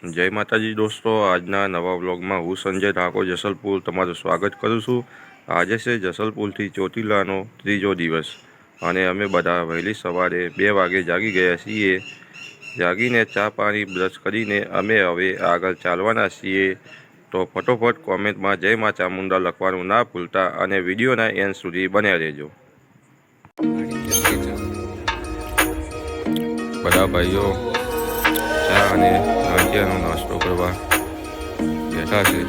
જય માતાજી દોસ્તો, આજના નવા વ્લોગમાં હું સંજય ઠાકોર જસલપુર તમારું સ્વાગત કરું છું। આજે છે જસલપુરથી ચોટીલાનો ત્રીજો દિવસ અને અમે બધા વહેલી સવારે 2 વાગે જાગી ગયા છીએ। જાગીને ચા પાણી બ્રશ કરીને અમે હવે આગળ ચાલવાના છીએ। તો ફટોફટ કોમેન્ટમાં જય મા ચામુંડા લખવાનું ના ભૂલતા અને વિડીયોના એન્ડ સુધી બન્યા રહેજો। બધા ભાઈઓ ચા અને ગાંઠિયાનો નાસ્તો કરવા બેઠા છે।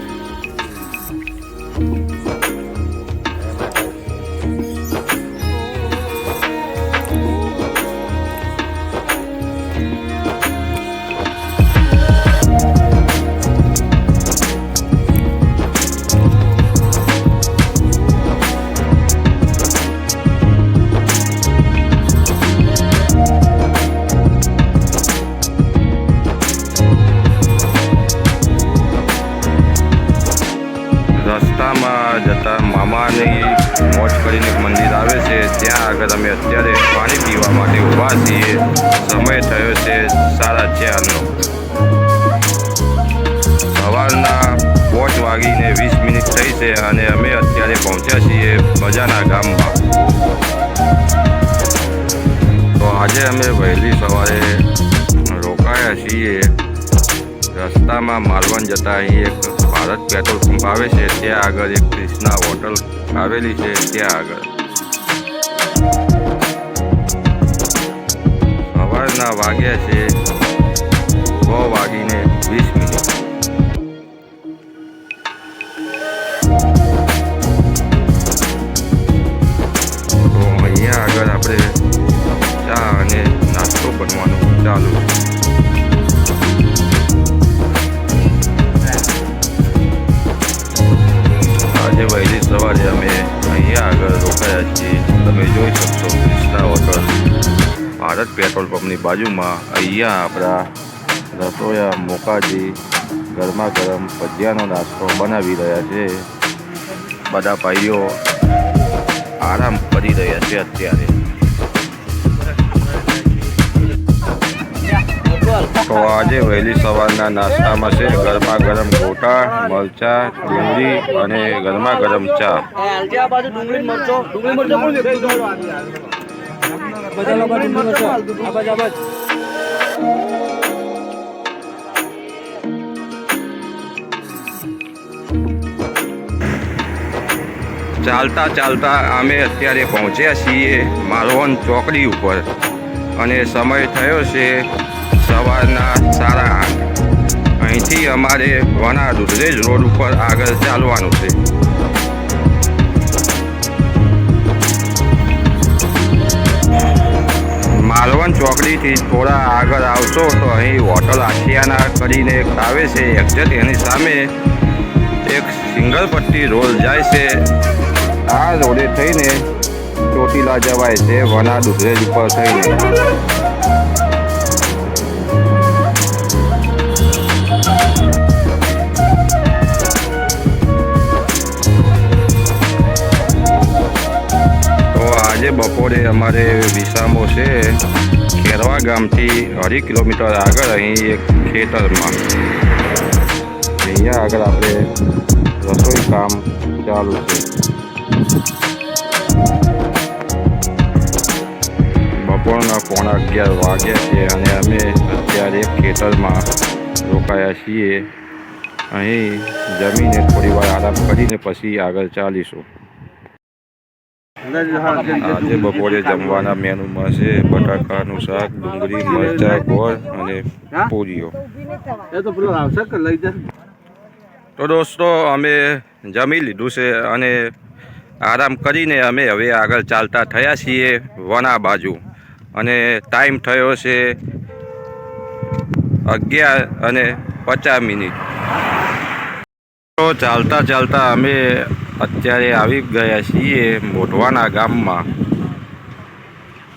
રસ્તામાં જતા મામાની મોજ કરીને એક મંદિર આવે છે, ત્યાં આગળ અમે અત્યારે પાણી પીવા માટે ઊભા છીએ। સમય થયો છે 4:30નો। સવારના 5:20 થઈ છે અને અમે અત્યારે પહોંચ્યા છીએ બજારના ગામમાં। તો આજે અમે વહેલી સવારે રોકાયા છીએ। રસ્તામાં માલવણ જતા અહીં એક ભારત પેટ્રોલ પંપ આવે છે, ત્યાં આગળ એક ક્રિષ્ના હોટલ આવેલી છે, ત્યાં આગળ સવારના વાગ્યા છે 6:20। તો અહીંયા આગળ આપણે ચા અને નાસ્તો બનવાનું ચાલુ છે। આજે વહેલી સવારે અમે અહીંયા આગળ રોકાયા છીએ। તમે જોઈ શકશો ક્રિષ્ના હોટલ ભારત પેટ્રોલ પંપની બાજુમાં। અહીંયા આપણા રસોયા મોકાજી ગરમા ગરમ ભજીયાનો નાસ્તો બનાવી રહ્યા છે। બધા ભાઈઓ આરામ કરી રહ્યા છે અત્યારે। તો આજે વહેલી સવારના નાસ્તામાં છે ગરમા ગરમ ગોટા, મરચા, ડુંગળી અને ગરમા ગરમ ચા। ચાલતા ચાલતા અમે અત્યારે પહોંચ્યા છીએ માલવણ ચોકડી ઉપર અને સમય થયો છે સવારના 8:30। અહીંથી અમારે વણા દુધરેજ રોડ ઉપર આગળ ચાલવાનું છે। માલવણ ચોકડીથી થોડા આગળ આવશો તો અહીં હોટલ આશિયાના કરીને એક આવે છે એક્ઝેક્ટ એની સામે એક સિંગલ પટ્ટી રોડ જાય છે। આ રોડે થઈને ચોટીલા જવાય છે વણા દુધરેજ ઉપર થઈને। આજે બપોરે અમારે વિસામો છે ખેરવા ગામથી 2.5 કિલોમીટર આગળ અહીં એક ખેતરમાં। અહીંયા આગળ આપણે રસોઈ કામ ચાલુ છે। બપોરના 11:15 વાગ્યા છે અને અમે અત્યારે ખેતરમાં રોકાયા છીએ। અહીં જમીને થોડી વાર આરામ કરીને પછી આગળ ચાલીશું। આજે બપોરે જમવાના મેનુમાં છે બટાકાનું શાક, ડુંગળી, મરચાં, ગોળ અને પૂરીઓ। તો દોસ્તો અમે જમી લીધું છે અને આરામ કરીને અમે હવે આગળ ચાલતા થયા છીએ વણા બાજુ અને ટાઈમ થયો છે 11:50। તો ચાલતા ચાલતા અમે અત્યારે આવી ગયા છીએ મોઢવાના ગામમાં।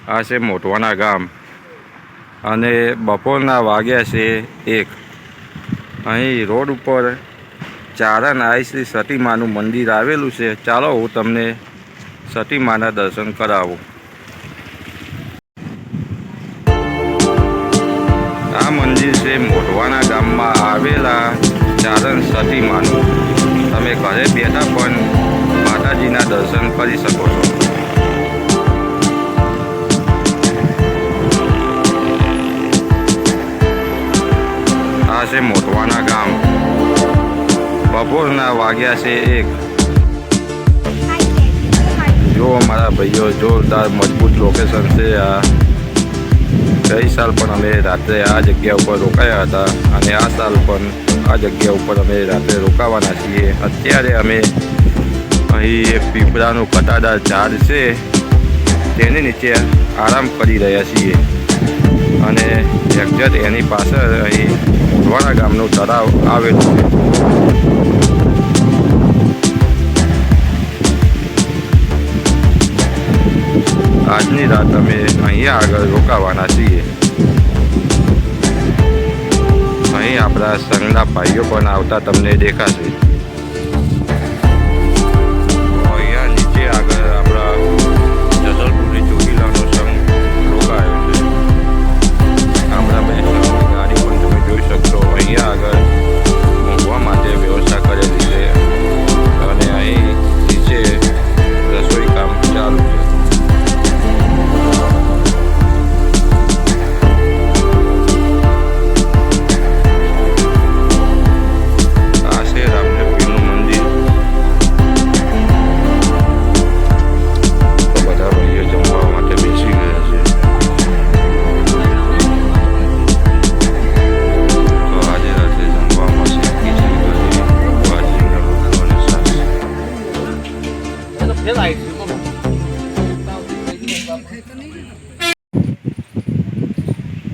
આ છે મોઢવાના ગામ અને બપોરના વાગ્યા છે 1। અહીં રોડ ઉપર ચારણ આઈ શ્રી સતીમાનું મંદિર આવેલું છે। ચાલો હું તમને સતીમાના દર્શન કરાવું। આ મંદિર છે મોઢવાના મોટવાના ગામમાં આવેલા ચારણ સતીમાનું તમે ઘરે બેઠા પણ માતાજીના દર્શન કરી શકો છો. આ છે મોટવાના ગામ. બપોરના વાગ્યા છે 1. જો મારા ભાઈઓ જોરદાર મજબૂત લોકેશન છે આ. ગઈ સાલ પણ અમે રાત્રે આ જગ્યા ઉપર રોકાયા હતા અને આ સાલ પણ આ જગ્યા ઉપર અમે રાત્રે રોકાવાના છીએ. અત્યારે અમે અહીં એક પીપળાનું કટાદાર ઝાડ છે તેની નીચે આરામ કરી રહ્યા છીએ અને એક્ઝેક્ટ એની પાછળ અહીં મોટવાના ગામનું તળાવ આવેલું છે. આજની રાત અમે અહીંયા આગળ રોકાવાના છીએ. અહીં આપણા સંઘના ભાઈઓ પણ આવતા તમને દેખાશે. અહીંયા નીચે આગળ આપણા જસલપુરની ચોકીલાનો સંઘ રોકાયો છે. આપણા બે સંઘની ગાડી પણ તમે જોઈ શકશો. અહીંયા આગળ ઊંઘવા માટે વ્યવસ્થા કરેલી છે અને અહીં નીચે રસોઈ કામ ચાલુ છે.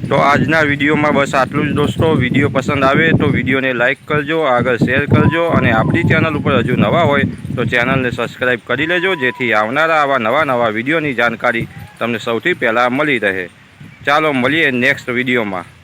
તો આજના વિડીયોમાં બસ આટલું જ દોસ્તો. વિડીયો પસંદ આવે તો વિડીયોને લાઇક કરજો, આગળ શેર કરજો અને આપણી ચેનલ ઉપર હજુ નવા હોય તો ચેનલને સબસ્ક્રાઈબ કરી લેજો, જેથી આવનારા આવા નવા વિડીયોની જાણકારી તમને સૌથી પહેલાં મળી રહે. ચાલો મળીએ નેક્સ્ટ વિડીયોમાં.